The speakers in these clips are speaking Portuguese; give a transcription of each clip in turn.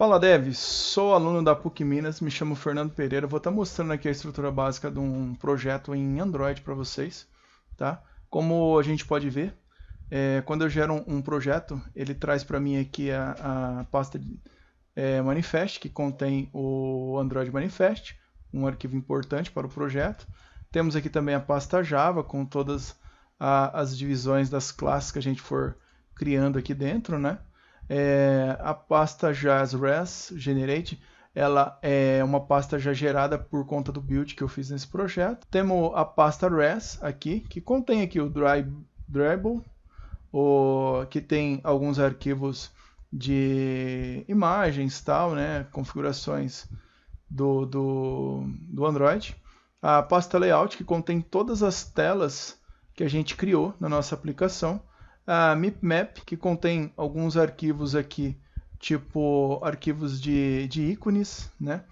Fala devs, sou aluno da PUC Minas, me chamo Fernando Pereira, vou estar mostrando aqui a estrutura básica de um projeto em Android para vocês, tá? Como a gente pode ver, quando eu gero um projeto, ele traz para mim aqui a pasta Manifest, que contém o Android Manifest, um arquivo importante para o projeto. Temos aqui também a pasta Java, com todas as divisões das classes que a gente for criando aqui dentro, né? A pasta JAS-RES Generate, ela é uma pasta já gerada por conta do build que eu fiz nesse projeto. Temos a pasta RES aqui, que contém aqui o Dribble, que tem alguns arquivos de imagens, tal, né, configurações do Android. A pasta Layout, que contém todas as telas que a gente criou na nossa aplicação. A MipMap, que contém alguns arquivos aqui, tipo arquivos de ícones, né?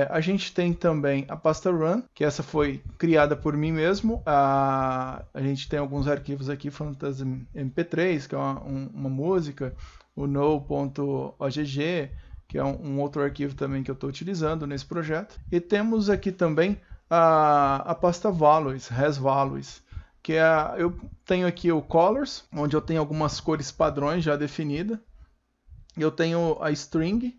A gente tem também a pasta Run, que essa foi criada por mim mesmo. A gente tem alguns arquivos aqui, Fantasy MP3, que é uma música, o no.ogg, que é um outro arquivo também que eu estou utilizando nesse projeto. E temos aqui também a pasta Values, ResValues, que eu tenho aqui o Colors, onde eu tenho algumas cores padrões já definidas. Eu tenho a String,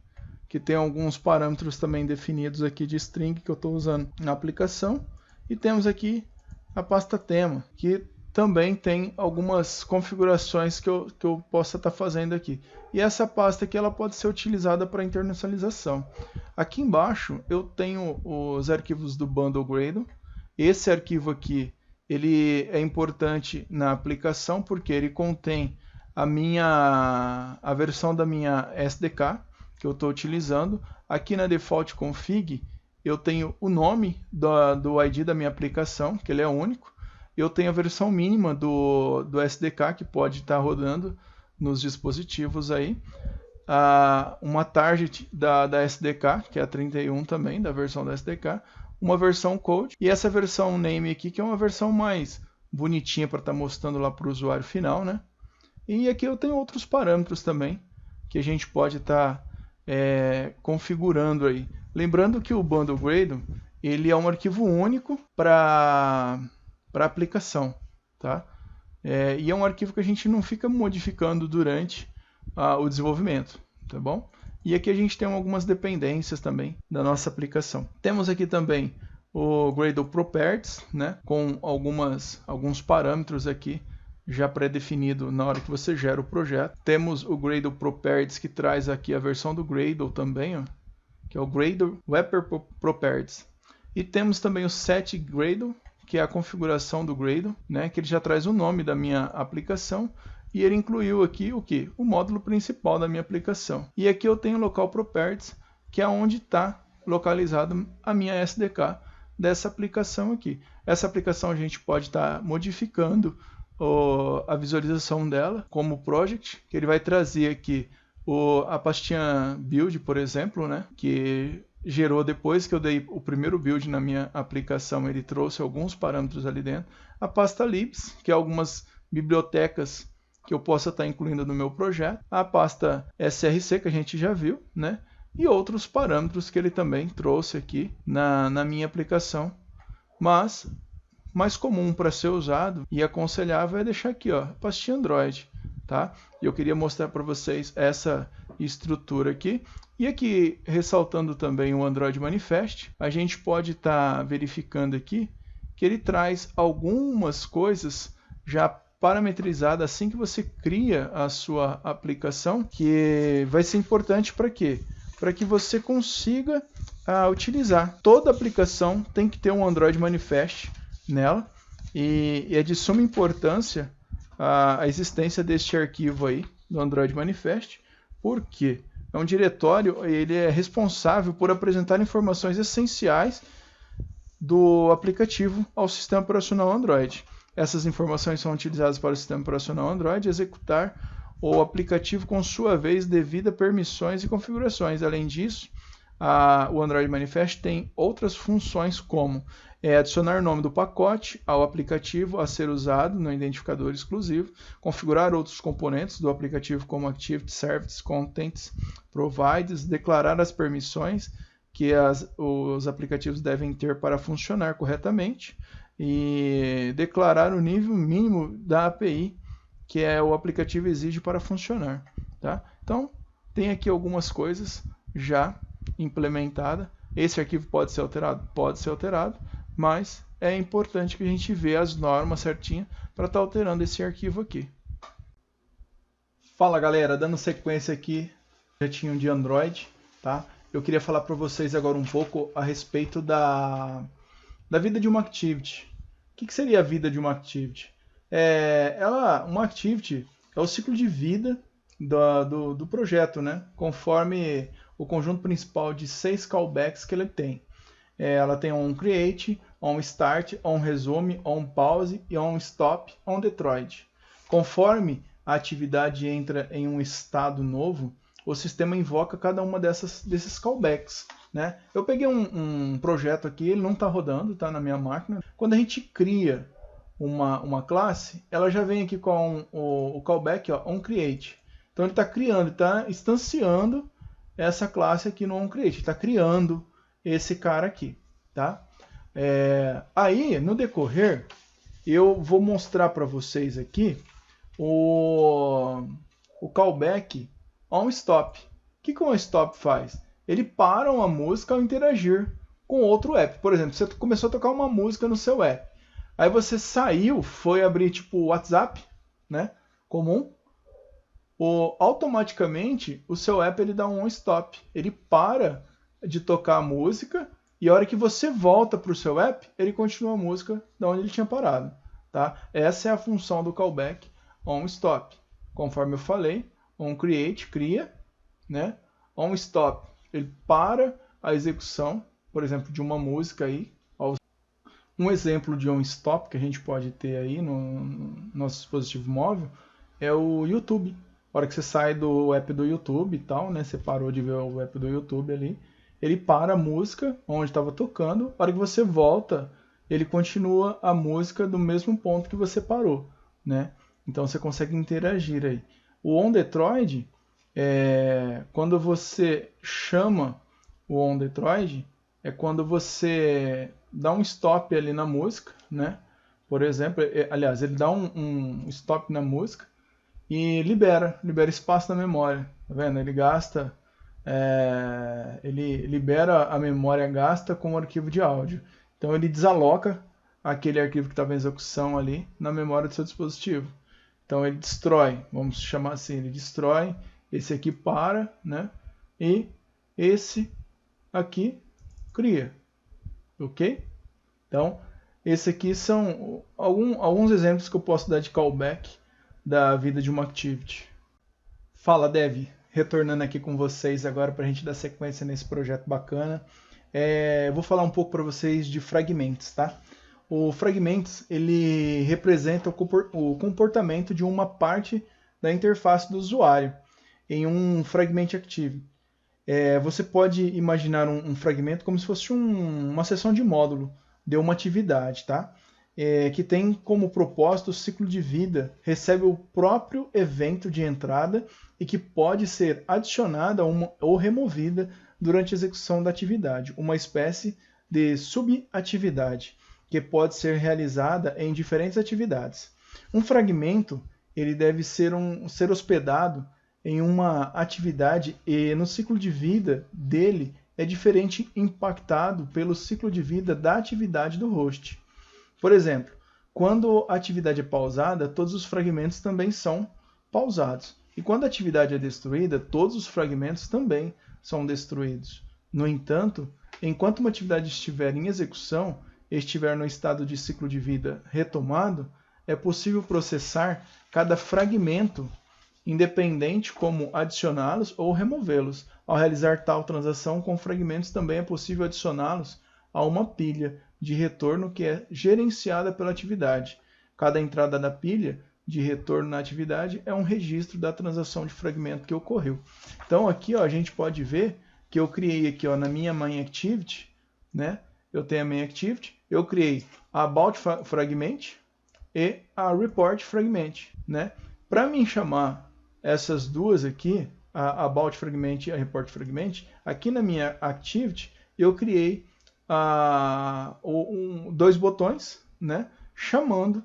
que tem alguns parâmetros também definidos aqui de string que eu estou usando na aplicação. E temos aqui a pasta Tema, que também tem algumas configurações que eu possa estar fazendo aqui. E essa pasta aqui ela pode ser utilizada para internacionalização. Aqui embaixo eu tenho os arquivos do Bundle Gradle. Esse arquivo aqui ele é importante na aplicação porque ele contém a versão da minha SDK que eu estou utilizando. Aqui na Default Config eu tenho o nome do ID da minha aplicação, que ele é único. Eu tenho a versão mínima do SDK que pode estar rodando nos dispositivos aí. Uma target da SDK, que é a 31 também, da versão da SDK. Uma versão code e essa versão name aqui, que é uma versão mais bonitinha para estar mostrando lá para o usuário final, né? E aqui eu tenho outros parâmetros também que a gente pode estar configurando aí. Lembrando que o Bundle Gradle ele é um arquivo único para aplicação, tá? E é um arquivo que a gente não fica modificando durante o desenvolvimento, tá bom? E aqui a gente tem algumas dependências também da nossa aplicação. Temos aqui também o Gradle Properties, né, com alguns parâmetros aqui já pré-definido na hora que você gera o projeto. Temos o Gradle Properties que traz aqui a versão do Gradle também, ó, que é o Gradle Wrapper Properties. E temos também o Set Gradle, que é a configuração do Gradle, né, que ele já traz o nome da minha aplicação. E ele incluiu aqui o que? O módulo principal da minha aplicação. E aqui eu tenho o Local Properties, que é onde está localizado a minha SDK dessa aplicação aqui. Essa aplicação a gente pode estar modificando a visualização dela como project, que ele vai trazer aqui a pastinha build, por exemplo, né, que gerou depois que eu dei o primeiro build na minha aplicação, ele trouxe alguns parâmetros ali dentro. A pasta libs, que é algumas bibliotecas que eu possa estar incluindo no meu projeto, a pasta src que a gente já viu, né? E outros parâmetros que ele também trouxe aqui na minha aplicação. Mas mais comum para ser usado e aconselhável é deixar aqui, ó, pastinha Android, tá? E eu queria mostrar para vocês essa estrutura aqui. E aqui, ressaltando também o Android Manifest, a gente pode estar verificando aqui que ele traz algumas coisas já parametrizada assim que você cria a sua aplicação, que vai ser importante para quê? Para que você consiga utilizar. Toda aplicação tem que ter um Android Manifest nela, e é de suma importância a existência deste arquivo aí, do Android Manifest, porque é um diretório, ele é responsável por apresentar informações essenciais do aplicativo ao sistema operacional Android. Essas informações são utilizadas para o sistema operacional Android executar o aplicativo com sua vez devido a permissões e configurações. Além disso, o Android Manifest tem outras funções como adicionar o nome do pacote ao aplicativo a ser usado no identificador exclusivo, configurar outros componentes do aplicativo como Activity, Services, Contents, Providers, declarar as permissões que os aplicativos devem ter para funcionar corretamente e declarar o nível mínimo da API que o aplicativo exige para funcionar. Tá? Então, tem aqui algumas coisas já implementadas. Esse arquivo pode ser alterado? Pode ser alterado, mas é importante que a gente veja as normas certinho para estar alterando esse arquivo aqui. Fala galera, dando sequência aqui no projetinho de Android, tá? Eu queria falar para vocês agora um pouco a respeito da vida de uma Activity. O que seria a vida de uma Activity? Uma Activity é o ciclo de vida do projeto, né? Conforme o conjunto principal de 6 callbacks que ele tem. Ela tem onCreate, onStart, onResume, onPause e onStop, onDeploy. Conforme a atividade entra em um estado novo, o sistema invoca cada uma desses callbacks. Né? Eu peguei um projeto aqui, ele não está rodando, está na minha máquina. Quando a gente cria uma classe, ela já vem aqui com o callback onCreate. Então ele está criando, está instanciando essa classe aqui no onCreate, está criando esse cara aqui. Tá? Aí, no decorrer, eu vou mostrar para vocês aqui o callback onStop. O que o onStop faz? Ele para uma música ao interagir com outro app. Por exemplo, você começou a tocar uma música no seu app. Aí você saiu, foi abrir tipo o WhatsApp, né, comum. Automaticamente o seu app ele dá um onStop. Ele para de tocar a música e a hora que você volta para o seu app, ele continua a música da onde ele tinha parado. Tá? Essa é a função do callback onStop. Conforme eu falei, onCreate cria, né? onStop ele para a execução, por exemplo, de uma música aí. Um exemplo de onStop que a gente pode ter aí no nosso dispositivo móvel é o YouTube. A hora que você sai do app do YouTube e tal, né? Você parou de ver o app do YouTube ali, ele para a música onde estava tocando. A hora que você volta, ele continua a música do mesmo ponto que você parou, né? Então você consegue interagir aí. O onDeploy, quando você chama o onDeploy, é quando você dá um stop ali na música, né? Por exemplo, aliás, ele dá um stop na música e libera espaço na memória, tá vendo? Ele gasta, ele libera a memória gasta com o arquivo de áudio. Então ele desaloca aquele arquivo que estava em execução ali na memória do seu dispositivo. Então ele destrói, vamos chamar assim, ele destrói, esse aqui para, né? E esse aqui cria, ok? Então, esse aqui são alguns exemplos que eu posso dar de callback da vida de uma Activity. Fala Dev, retornando aqui com vocês agora para a gente dar sequência nesse projeto bacana. Eu vou falar um pouco para vocês de fragmentos, tá? O fragmentos ele representa o comportamento de uma parte da interface do usuário em um fragment active. Você pode imaginar um fragmento como se fosse uma seção de módulo de uma atividade, tá? Que tem como propósito o ciclo de vida, recebe o próprio evento de entrada e que pode ser adicionada ou removida durante a execução da atividade, uma espécie de subatividade que pode ser realizada em diferentes atividades. Um fragmento ele deve ser hospedado em uma atividade e no ciclo de vida dele é diferente impactado pelo ciclo de vida da atividade do host. Por exemplo, quando a atividade é pausada, todos os fragmentos também são pausados. E quando a atividade é destruída, todos os fragmentos também são destruídos. No entanto, enquanto uma atividade estiver em execução e estiver no estado de ciclo de vida retomado, é possível processar cada fragmento independente, como adicioná-los ou removê-los. Ao realizar tal transação com fragmentos, também é possível adicioná-los a uma pilha de retorno que é gerenciada pela atividade. Cada entrada da pilha de retorno na atividade é um registro da transação de fragmento que ocorreu. Então aqui a gente pode ver que eu criei aqui, ó, na minha main activity, né? Eu tenho a main activity, eu criei a about fragment e a report fragment, né? Para mim chamar essas duas aqui, a about fragment e a report fragment, aqui na minha activity eu criei dois botões, né? Chamando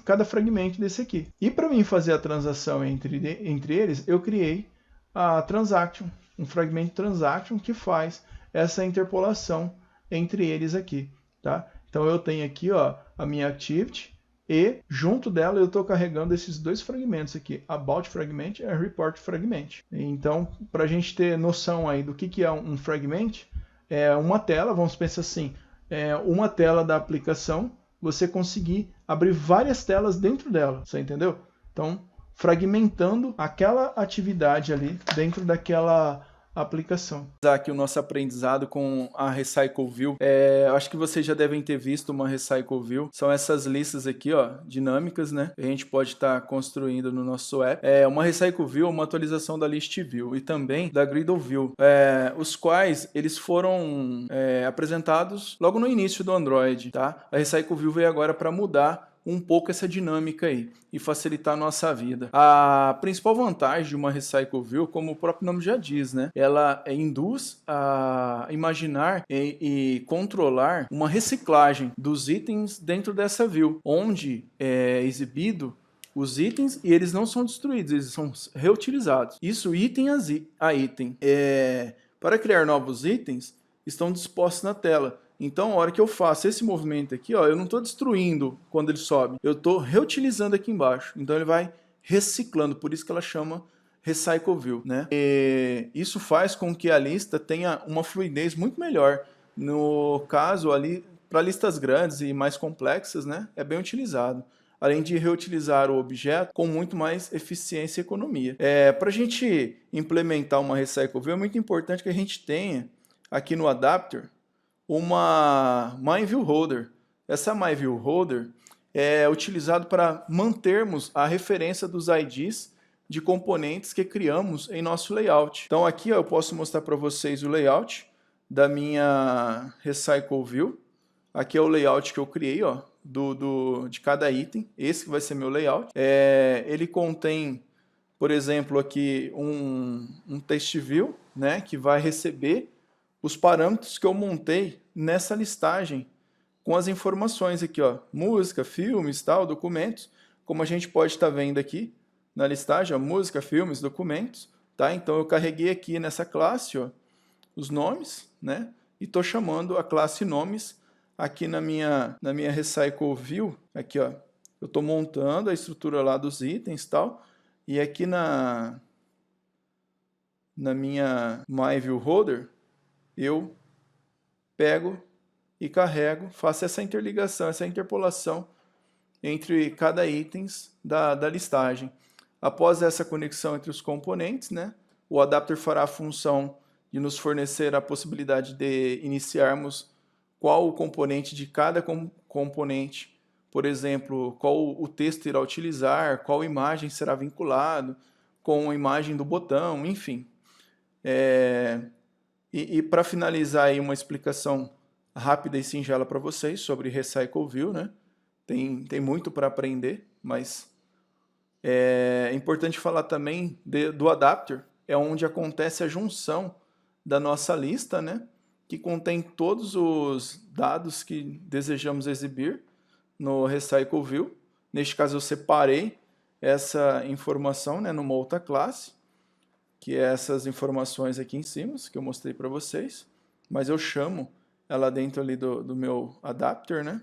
cada fragmento desse aqui. E para mim fazer a transação entre eles, eu criei a transaction, um fragmento transaction que faz essa interpolação entre eles aqui, tá? Então eu tenho aqui, ó, a minha activity e junto dela eu estou carregando esses dois fragmentos aqui, about fragment e report fragment. Então, para a gente ter noção aí do que é um fragment, é uma tela, vamos pensar assim, uma tela da aplicação, você conseguir abrir várias telas dentro dela, você entendeu? Então, fragmentando aquela atividade ali dentro daquela aplicação. Aqui o nosso aprendizado com a Recycle View. Acho que vocês já devem ter visto uma Recycle View. São essas listas aqui, ó, dinâmicas, né? Que a gente pode estar construindo no nosso app. Uma Recycle View é uma atualização da List View e também da Gradle View, os quais eles foram apresentados logo no início do Android, tá? A Recycle View veio agora para mudar um pouco essa dinâmica aí e facilitar a nossa vida. A principal vantagem de uma Recycle View, como o próprio nome já diz, né? Ela induz a imaginar e controlar uma reciclagem dos itens dentro dessa view, onde é exibido os itens e eles não são destruídos, eles são reutilizados. Isso item a item. Para criar novos itens, estão dispostos na tela. Então, a hora que eu faço esse movimento aqui, ó, eu não estou destruindo quando ele sobe, eu estou reutilizando aqui embaixo. Então, ele vai reciclando, por isso que ela chama Recycle View, né? E isso faz com que a lista tenha uma fluidez muito melhor. No caso, ali, para listas grandes e mais complexas, né, é bem utilizado. Além de reutilizar o objeto com muito mais eficiência e economia. Para a gente implementar uma Recycle View, é muito importante que a gente tenha aqui no adapter uma MyViewHolder. Essa MyViewHolder é utilizado para mantermos a referência dos IDs de componentes que criamos em nosso layout. Então aqui, ó, eu posso mostrar para vocês o layout da minha Recycle View. Aqui é o layout que eu criei, ó, de cada item. Esse que vai ser meu layout. Ele contém, por exemplo, aqui um text view, né, que vai receber os parâmetros que eu montei nessa listagem com as informações aqui, ó, música, filmes, tal, documentos, como a gente pode estar vendo aqui na listagem, ó, música, filmes, documentos, tá? Então eu carreguei aqui nessa classe, ó, os nomes, né? E estou chamando a classe nomes aqui na minha Recycle View, aqui, ó, eu estou montando a estrutura lá dos itens, tal, e aqui na minha MyViewHolder eu pego e carrego, faço essa interligação, essa interpolação entre cada item da listagem. Após essa conexão entre os componentes, né, o adapter fará a função de nos fornecer a possibilidade de iniciarmos qual o componente de cada componente, por exemplo, qual o texto irá utilizar, qual imagem será vinculado com a imagem do botão, enfim. E para finalizar aí uma explicação rápida e singela para vocês sobre Recycle View, né? Tem muito para aprender, mas é importante falar também do adapter, é onde acontece a junção da nossa lista, né? Que contém todos os dados que desejamos exibir no Recycle View. Neste caso eu separei essa informação, né, numa outra classe, que é essas informações aqui em cima, que eu mostrei para vocês, mas eu chamo ela dentro ali do meu adapter, né?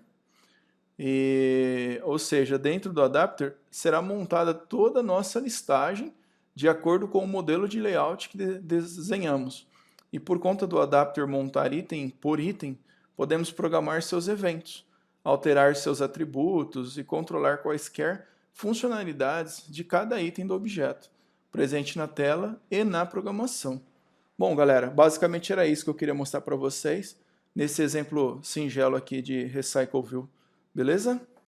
Ou seja, dentro do adapter será montada toda a nossa listagem de acordo com o modelo de layout que desenhamos. E por conta do adapter montar item por item, podemos programar seus eventos, alterar seus atributos e controlar quaisquer funcionalidades de cada item do objeto, presente na tela e na programação. Bom, galera, basicamente era isso que eu queria mostrar para vocês, nesse exemplo singelo aqui de Recycle View. Beleza?